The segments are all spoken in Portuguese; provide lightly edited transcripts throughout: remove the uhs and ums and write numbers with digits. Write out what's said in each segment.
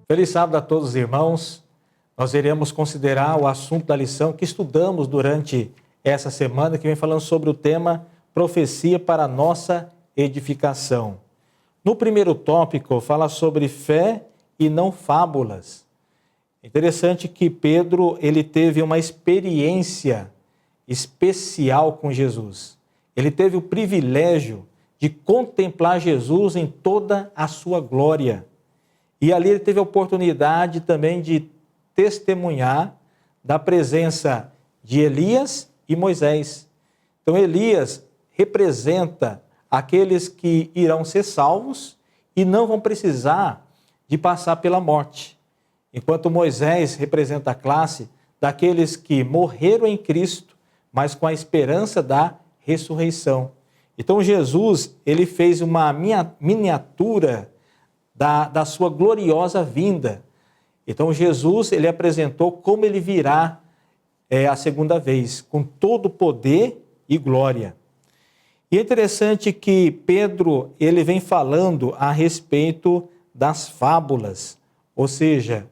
Feliz sábado a todos os irmãos. Nós iremos considerar o assunto da lição que estudamos durante essa semana, que vem falando sobre o tema profecia para a nossa edificação. No primeiro tópico, fala sobre fé e não fábulas. Interessante que Pedro, ele teve uma experiência especial com Jesus. Ele teve o privilégio de contemplar Jesus em toda a sua glória. E ali ele teve a oportunidade também de testemunhar da presença de Elias e Moisés. Então Elias representa aqueles que irão ser salvos e não vão precisar de passar pela morte. Enquanto Moisés representa a classe daqueles que morreram em Cristo, mas com a esperança da ressurreição. Então Jesus, ele fez uma miniatura da sua gloriosa vinda. Então Jesus, ele apresentou como ele virá a segunda vez, com todo poder e glória. E é interessante que Pedro, ele vem falando a respeito das fábulas, ou seja,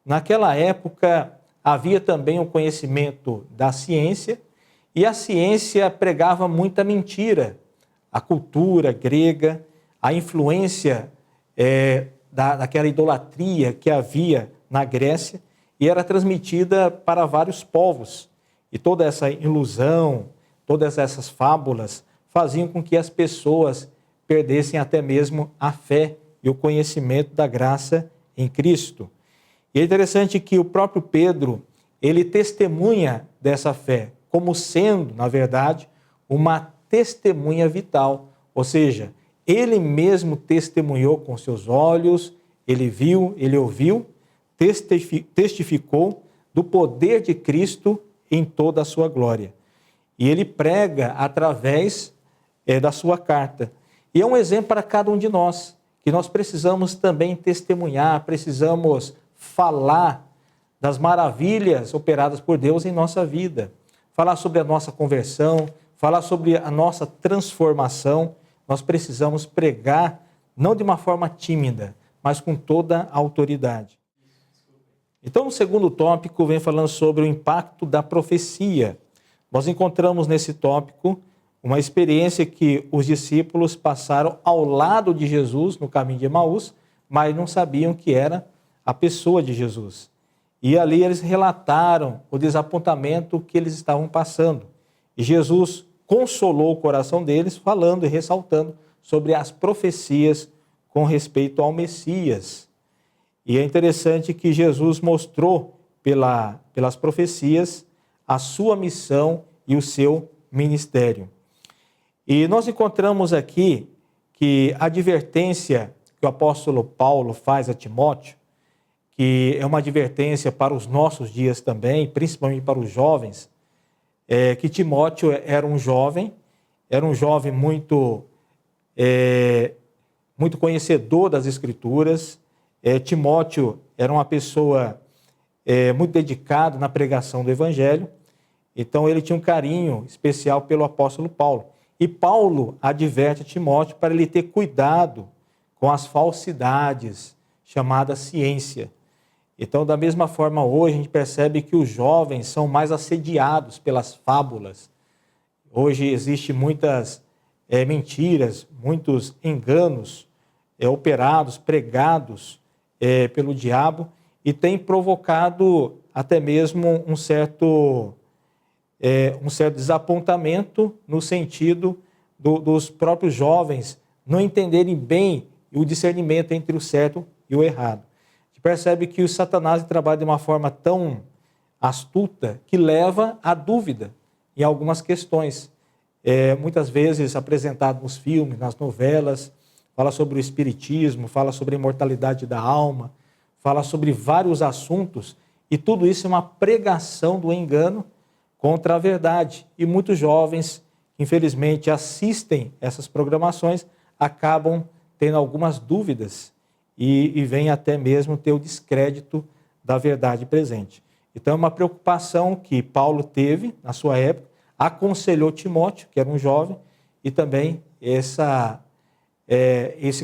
naquela época havia também o conhecimento da ciência, e a ciência pregava muita mentira. A cultura grega, a influência daquela idolatria que havia na Grécia e era transmitida para vários povos. E toda essa ilusão, todas essas fábulas faziam com que as pessoas perdessem até mesmo a fé e o conhecimento da graça em Cristo. E é interessante que o próprio Pedro, ele testemunha dessa fé como sendo, na verdade, uma testemunha vital, ou seja, ele mesmo testemunhou com seus olhos, ele viu, ele ouviu, testificou do poder de Cristo em toda a sua glória. E ele prega através da sua carta. E é um exemplo para cada um de nós, que nós precisamos também testemunhar, precisamos falar das maravilhas operadas por Deus em nossa vida, falar sobre a nossa conversão, falar sobre a nossa transformação. Nós precisamos pregar, não de uma forma tímida, mas com toda a autoridade. Então, no segundo tópico, vem falando sobre o impacto da profecia. Nós encontramos nesse tópico uma experiência que os discípulos passaram ao lado de Jesus no caminho de Emaús, mas não sabiam que era a pessoa de Jesus. E ali eles relataram o desapontamento que eles estavam passando. E Jesus consolou o coração deles, falando e ressaltando sobre as profecias com respeito ao Messias. E é interessante que Jesus mostrou pelas profecias a sua missão e o seu ministério. E nós encontramos aqui que a advertência que o apóstolo Paulo faz a Timóteo, que é uma advertência para os nossos dias também, principalmente para os jovens, que Timóteo era um jovem muito conhecedor das Escrituras. Timóteo era uma pessoa muito dedicada na pregação do Evangelho, então ele tinha um carinho especial pelo apóstolo Paulo. E Paulo adverte a Timóteo para ele ter cuidado com as falsidades chamadas ciência. Então, da mesma forma, hoje a gente percebe que os jovens são mais assediados pelas fábulas. Hoje existem muitas mentiras, muitos enganos operados, pregados pelo diabo, e tem provocado até mesmo um certo desapontamento no sentido dos próprios jovens não entenderem bem o discernimento entre o certo e o errado. Percebe que o Satanás trabalha de uma forma tão astuta que leva à dúvida em algumas questões. Muitas vezes apresentado nos filmes, nas novelas, fala sobre o espiritismo, fala sobre a imortalidade da alma, fala sobre vários assuntos, e tudo isso é uma pregação do engano contra a verdade. E muitos jovens, infelizmente, assistem essas programações, acabam tendo algumas dúvidas e vem até mesmo ter o descrédito da verdade presente. Então é uma preocupação que Paulo teve na sua época, aconselhou Timóteo, que era um jovem, e também esse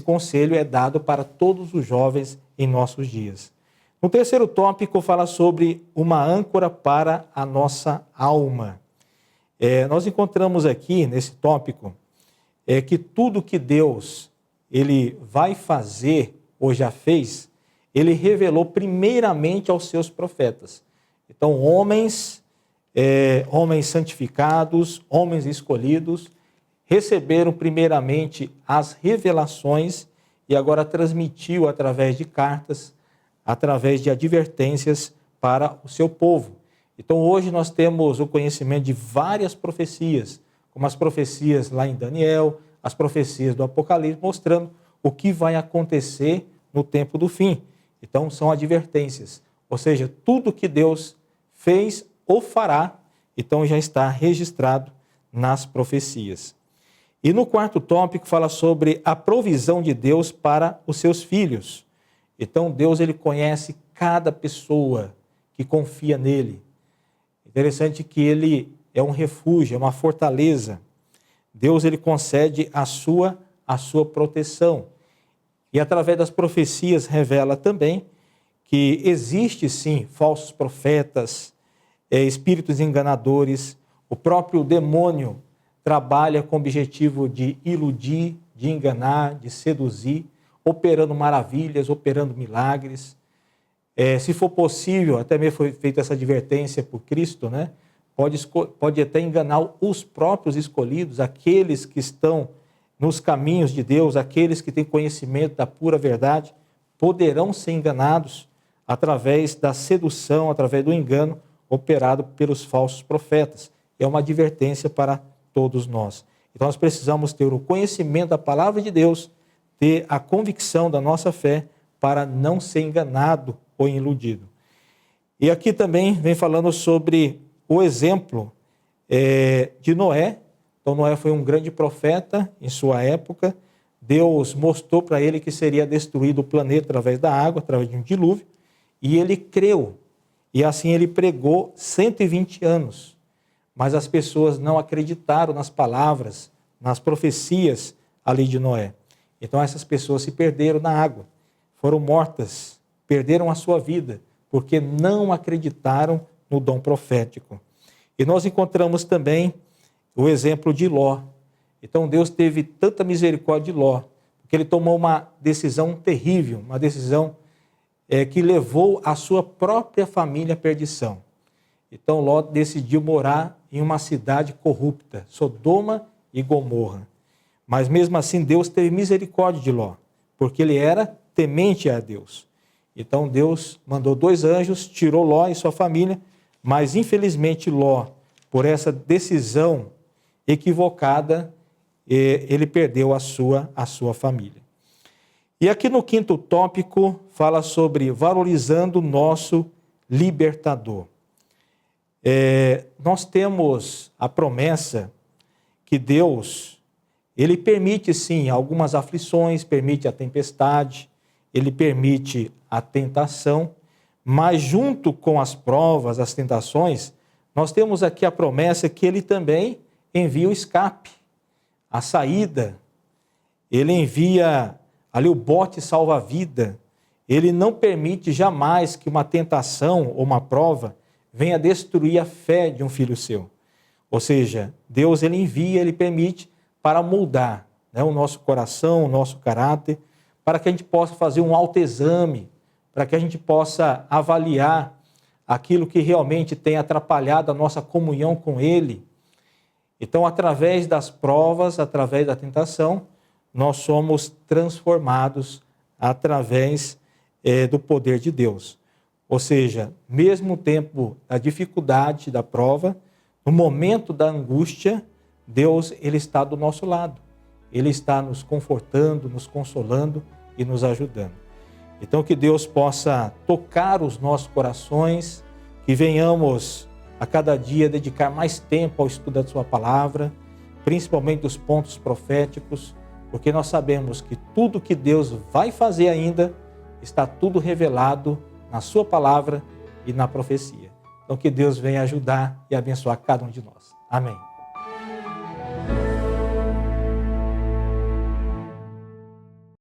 conselho é dado para todos os jovens em nossos dias. No terceiro tópico, fala sobre uma âncora para a nossa alma. Nós encontramos aqui, nesse tópico, que tudo que Deus ele vai fazer ou já fez, ele revelou primeiramente aos seus profetas. Então, homens santificados, homens escolhidos, receberam primeiramente as revelações e agora transmitiu através de cartas, através de advertências para o seu povo. Então, hoje nós temos o conhecimento de várias profecias, como as profecias lá em Daniel, as profecias do Apocalipse, mostrando o que vai acontecer no tempo do fim. Então, são advertências, ou seja, tudo que Deus fez ou fará, então já está registrado nas profecias. E no quarto tópico fala sobre a provisão de Deus para os seus filhos. Então, Deus ele conhece cada pessoa que confia nele. Interessante que ele é um refúgio, é uma fortaleza. Deus ele concede a sua proteção. E através das profecias revela também que existe sim falsos profetas, espíritos enganadores. O próprio demônio trabalha com o objetivo de iludir, de enganar, de seduzir, operando maravilhas, operando milagres. Se for possível, até mesmo foi feita essa advertência por Cristo, né? Pode até enganar os próprios escolhidos, aqueles que estão nos caminhos de Deus, aqueles que têm conhecimento da pura verdade, poderão ser enganados através da sedução, através do engano operado pelos falsos profetas. É uma advertência para todos nós. Então nós precisamos ter o conhecimento da palavra de Deus, ter a convicção da nossa fé para não ser enganado ou iludido. E aqui também vem falando sobre o exemplo de Noé. Então Noé foi um grande profeta em sua época. Deus mostrou para ele que seria destruído o planeta através da água, através de um dilúvio, e ele creu. E assim ele pregou 120 anos. Mas as pessoas não acreditaram nas palavras, nas profecias ali de Noé. Então essas pessoas se perderam na água, foram mortas, perderam a sua vida, porque não acreditaram no dom profético. E nós encontramos também o exemplo de Ló. Então Deus teve tanta misericórdia de Ló, porque ele tomou uma decisão terrível, uma decisão que levou a sua própria família à perdição. Então Ló decidiu morar em uma cidade corrupta, Sodoma e Gomorra. Mas mesmo assim Deus teve misericórdia de Ló, porque ele era temente a Deus. Então Deus mandou 2 anjos, tirou Ló e sua família, mas infelizmente Ló, por essa decisão equivocada, ele perdeu a sua família. E aqui no quinto tópico fala sobre valorizando o nosso libertador. Nós temos a promessa que Deus, ele permite sim algumas aflições, permite a tempestade, ele permite a tentação, mas junto com as provas, as tentações, nós temos aqui a promessa que ele também envia o escape, a saída, ele envia ali o bote salva-vida, ele não permite jamais que uma tentação ou uma prova venha destruir a fé de um filho seu. Ou seja, Deus ele envia, ele permite para moldar, né, o nosso coração, o nosso caráter, para que a gente possa fazer um autoexame, para que a gente possa avaliar aquilo que realmente tem atrapalhado a nossa comunhão com Ele. Então, através das provas, através da tentação, nós somos transformados através do poder de Deus. Ou seja, mesmo no tempo da dificuldade, da prova, no momento da angústia, Deus ele está do nosso lado. Ele está nos confortando, nos consolando e nos ajudando. Então, que Deus possa tocar os nossos corações, que venhamos a cada dia dedicar mais tempo ao estudo da sua palavra, principalmente dos pontos proféticos, porque nós sabemos que tudo que Deus vai fazer ainda está tudo revelado na sua palavra e na profecia. Então, que Deus venha ajudar e abençoar cada um de nós. Amém.